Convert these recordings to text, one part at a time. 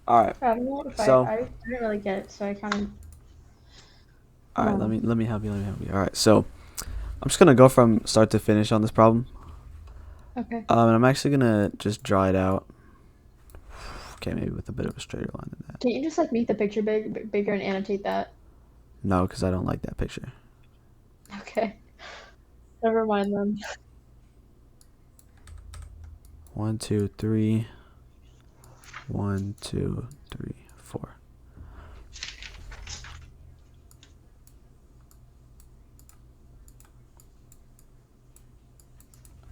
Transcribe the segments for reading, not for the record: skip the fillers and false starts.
All right. I don't know if So, I didn't really get it, so I kind of all I right. don't know. Let me help you. Let me help you. All right. So, I'm just gonna go from start to finish on this problem. Okay. And I'm actually gonna just draw it out. Okay, maybe with a bit of a straighter line than that. Can you just like make the picture bigger and annotate that? No, because I don't like that picture. Okay. Never mind then. One, two, three. One, two, three, four.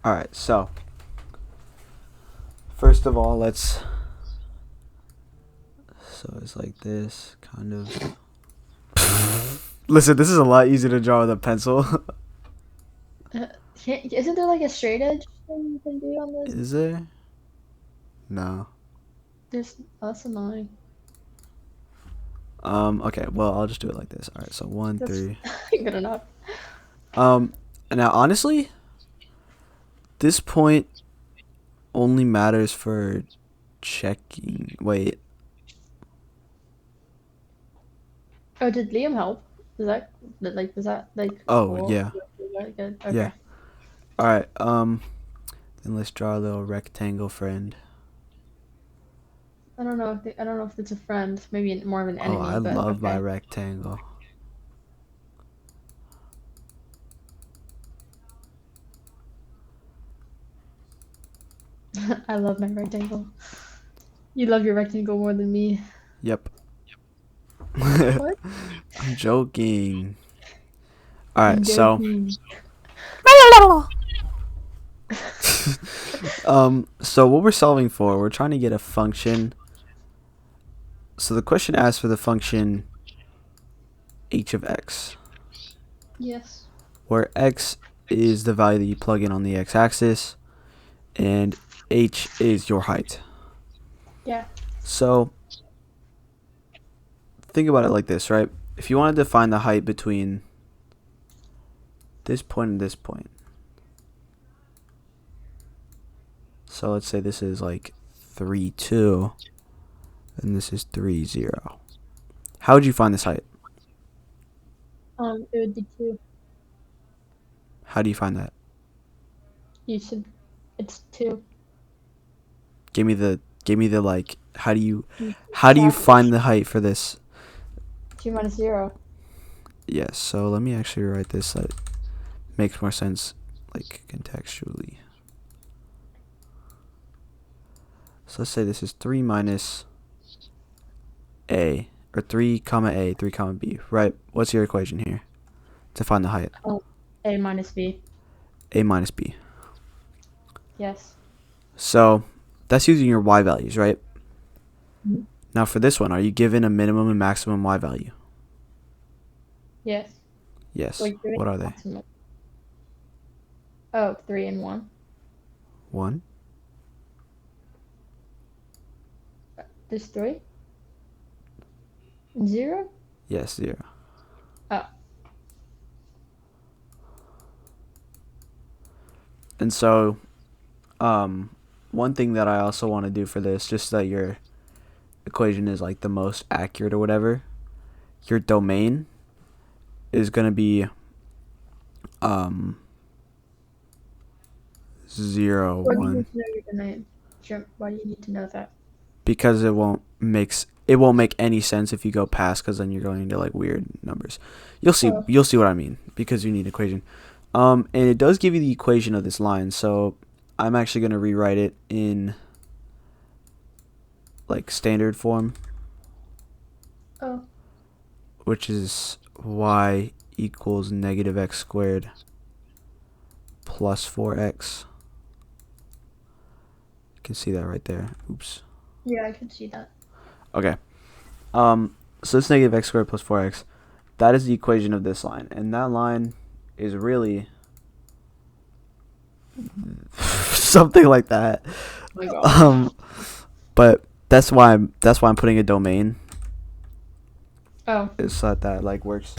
All right. So, first of all, let's. So it's like this, kind of. Listen, this is a lot easier to draw with a pencil. Uh, isn't there like a straight edge thing you can do on this? Is there? No. There's that's annoying. Okay, well, I'll just do it like this. All right, so one, That's three. good enough. Um, Now honestly, this point only matters for checking. Wait. Oh, did Liam help? Was that like Oh, cool? yeah. Was that good? Yeah. Okay. All right. Then let's draw a little rectangle friend. I don't know if it's a friend, maybe more of an Oh, I enemy, but love my okay. rectangle. I love my rectangle. You love your rectangle more than me. Yep. What? I'm joking. All right, I'm so joking. so what we're solving for, we're trying to get a function. So the question asks for the function h of x, Yes. where x is the value that you plug in on the x-axis, and h is your height. Yeah. So think about it like this, right? If you wanted to find the height between this point and this point, so let's say this is like 3, 2, and this is 3, 0. How would you find this height? It would be two. How do you find that? You should. It's two. Give me the like You how do you subtract find the height for this? two minus zero. Yes, so let me actually write this so it makes more sense like contextually. So let's say this is 3 minus a, or 3 comma a, 3 comma b, right? What's your equation here to find the height? Oh, a minus b. A minus b. Yes. So that's using your y values, right? Mhm. Now for this one, are you given a minimum and maximum y value? Yes. Yes. Like three What are they? maximum. Oh, three and one. 1? There's three and zero. Yes, 0. Oh, And so one thing that I also want to do for this, just so that your equation is like the most accurate or whatever, your domain is going to be um 0, why do you 1, need to know your domain? Sure. Why do you need to know that? because it won't make any sense if you go past, because then you're going into like weird numbers. Oh, You'll see what I mean, because you need equation. And it does give you the equation of this line, so I'm actually going to rewrite it in like standard form, oh, which is y equals negative x squared plus 4x. You can see that right there. Oops. yeah, I can see that. Okay. So it's negative x squared plus 4x. That is the equation of this line. And that line is really something like that. Oh my god. Um, but that's why I'm putting a domain, Oh, is so that that like works.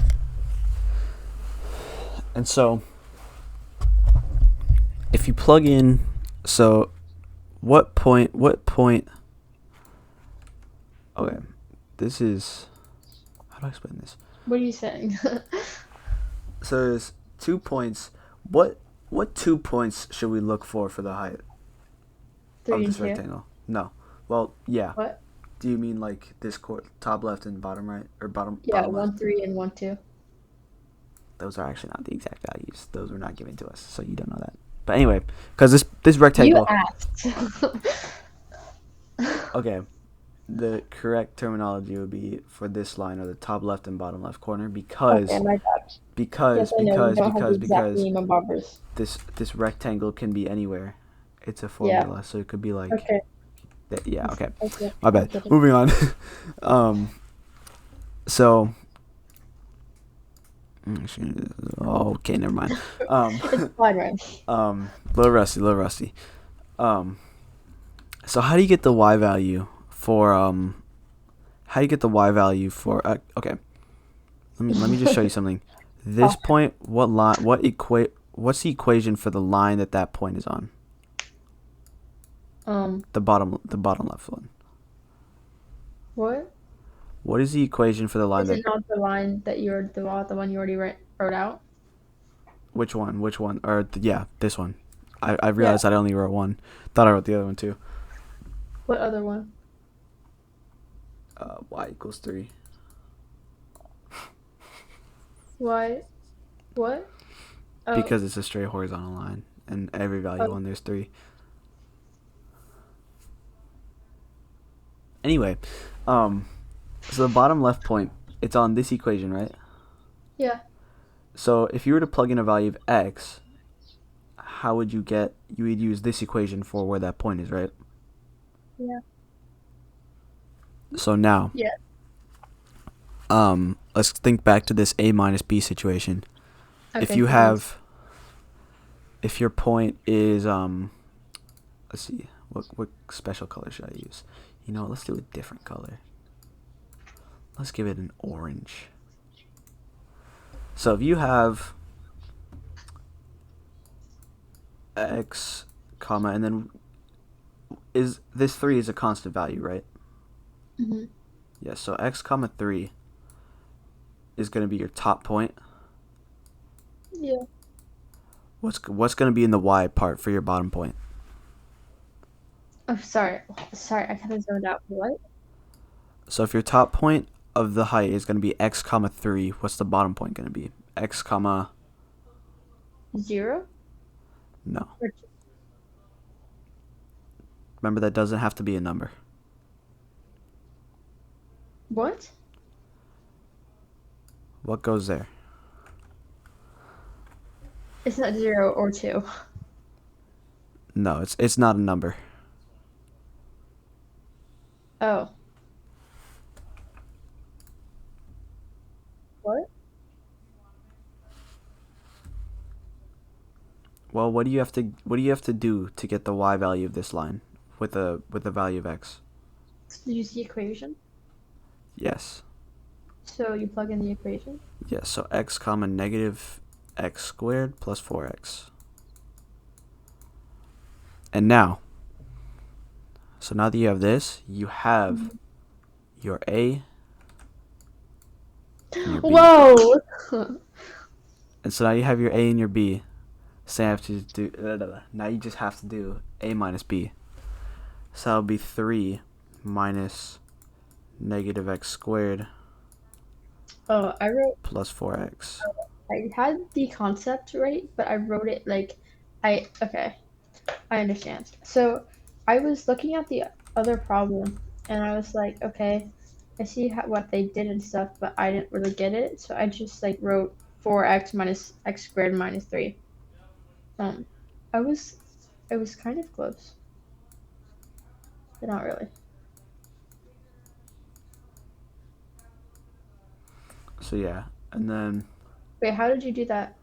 And so if you plug in, so what point Okay, this is, how do I explain this? What are you saying? So there's 2 points. What what 2 points should we look for the height of Three and this two. rectangle? No. Well, yeah. What? Do you mean like this top left and bottom right, or Yeah, bottom left? one three and one two. Those are actually not the exact values. Those were not given to us, so you don't know that. But anyway, because this You rectangle. asked. Okay, the correct terminology would be for this line or the top left and bottom left corner Okay, my bad. Yes, I know you don't have the exact because name of barbers. this rectangle can be anywhere. It's a Yeah. formula, so it could be like Okay. yeah. Okay, Okay. my I bad. get it. Moving on. um. So. Okay, never mind. Um. It's fine, right? Little rusty, little rusty. Um. So how do you get the y value for How do you get the y value for? Okay, let me just show you something. This Oh, point, what's the equation for the line that point is on? The bottom left one. what? What is the equation for the line Is that? it not the line that you're the one you already wrote out? Which one? Which one? Or yeah, this one. I Yeah. realized I only wrote one. Thought I wrote the other one too. What other one? Y equals 3. Why? What? Oh, Because it's a straight horizontal line, and every value oh, on there's 3. Anyway, um, so the bottom left point, it's on this equation, right? yeah. So if you were to plug in a value of x, how would you get? You would use this equation for where that point is, right? Yeah. So now, Yeah. let's think back to this a minus b situation. If Okay. you Nice. have, if your point is let's see, what special color should I use? You know, let's do a different color. Let's give it an orange. So if you have x, comma, and then is this 3 is a constant value, right? Mhm. Yeah, so x comma 3 is going to be your top point. Yeah. What's going to be in the y part for your bottom point? Oh, sorry. Sorry, I kind of zoned out. What? So if your top point of the height is going to be x comma 3, what's the bottom point going to be? X comma, 0? no. Or Remember, that doesn't have to be a number. what? What goes there? It's not 0 or 2. No, it's not a number. Oh. What? Well, what do you have to do to get the y value of this line with the value of x? Use the equation. Yes. So you plug in the equation. Yes, so x comma negative x squared plus 4x. And now, so now that you have this, you have your A and your B. Whoa! And so now you have your A and your B. So now you just have to do A minus B. So that'll be 3 minus negative x squared Oh, plus 4x. I had the concept right, but I wrote it like, okay, I understand. So I was looking at the other problem, and I was like, okay, I see what they did and stuff, but I didn't really get it, so I just like wrote 4x minus x squared minus 3. Um, I was, it was kind of close, but not really. So yeah, and then Wait, how did you do that?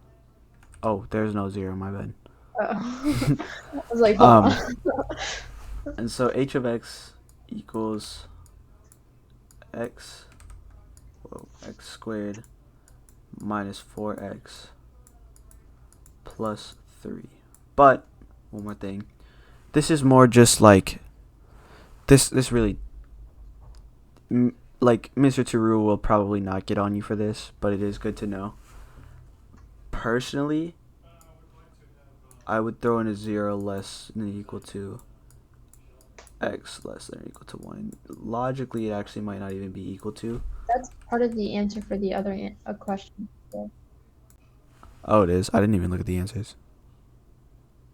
oh, there's no 0, my bad. Oh. I was like, hold Um, on. and so h of x equals x, x squared minus 4x plus 3. But one more thing, this is more just like this really like Mr. Teru will probably not get on you for this, but it is good to know. Personally, I would throw in a 0 less than or equal to x less than or equal to 1. Logically, it actually might not even be equal to. That's part of the answer for the other question. So. Oh, it is. I didn't even look at the answers.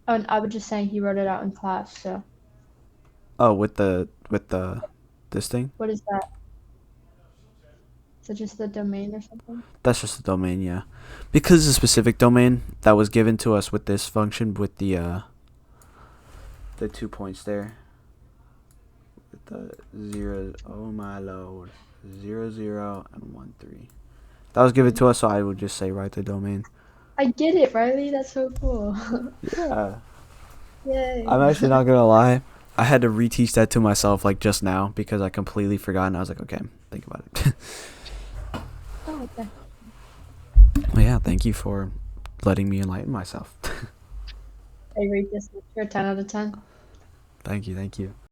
Oh, and I was just saying he wrote it out in class. So Oh, with the this thing. what is that? Is it just the domain or something? That's just the domain, yeah. Because the specific domain that was given to us with this function with the 2 points there. With the 0, oh my lord. 0, 0, and 1, 3. That was given to us, so I would just say write the domain. I get it, Riley. That's so cool. Yeah. Yay. I'm actually not gonna lie. I had to reteach that to myself like just now because I completely forgot and I was like, okay, think about it. Oh, okay. Well, yeah, thank you for letting me enlighten myself. I rate this lecture a 10 out of 10. Thank you, thank you.